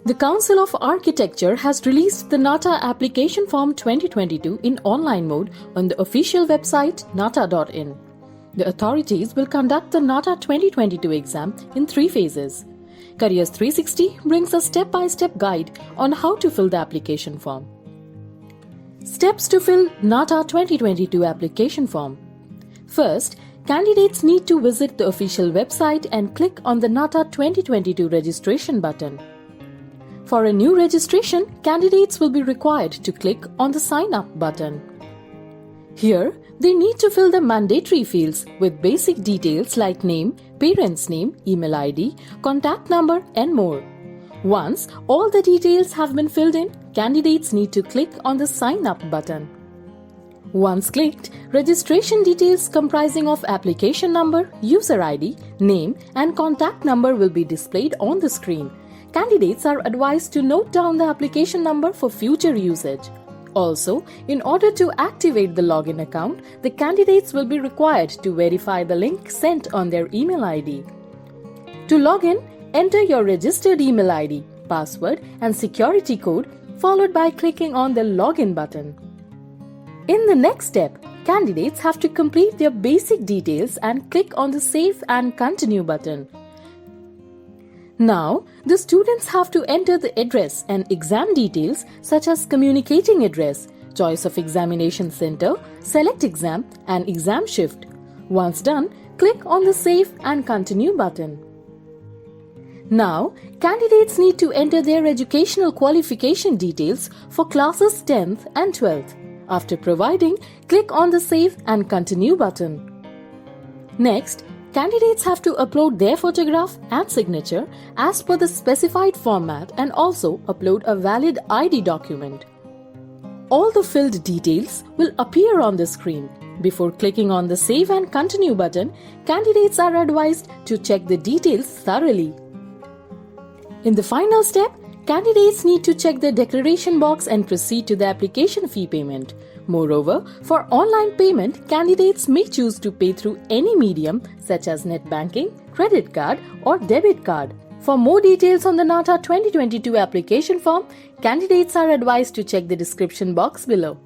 The Council of Architecture has released the NATA Application Form 2022 in online mode on the official website nata.in. The authorities will conduct the NATA 2022 exam in 3 phases. Careers 360 brings a step-by-step guide on how to fill the application form. Steps to fill NATA 2022 application form. First, candidates need to visit the official website and click on the NATA 2022 registration button. For a new registration, candidates will be required to click on the Sign Up button. Here, they need to fill the mandatory fields with basic details like name, parent's name, email ID, contact number, and more. Once all the details have been filled in, candidates need to click on the Sign Up button. Once clicked, registration details comprising of application number, user ID, name, and contact number will be displayed on the screen. Candidates are advised to note down the application number for future usage. Also, in order to activate the login account, the candidates will be required to verify the link sent on their email ID. To log in, enter your registered email ID, password, and security code, followed by clicking on the Login button. In the next step, candidates have to complete their basic details and click on the Save and Continue button. Now, the students have to enter the address and exam details such as communicating address, choice of examination center, select exam, and exam shift. Once done, click on the Save and Continue button. Now, candidates need to enter their educational qualification details for classes 10th and 12th. After providing, click on the Save and Continue button. Next, candidates have to upload their photograph and signature as per the specified format and also upload a valid ID document. All the filled details will appear on the screen. Before clicking on the Save and Continue button, candidates are advised to check the details thoroughly. In the final step, candidates need to check the declaration box and proceed to the application fee payment. Moreover, for online payment, candidates may choose to pay through any medium such as net banking, credit card, or debit card. For more details on the NATA 2022 application form, candidates are advised to check the description box below.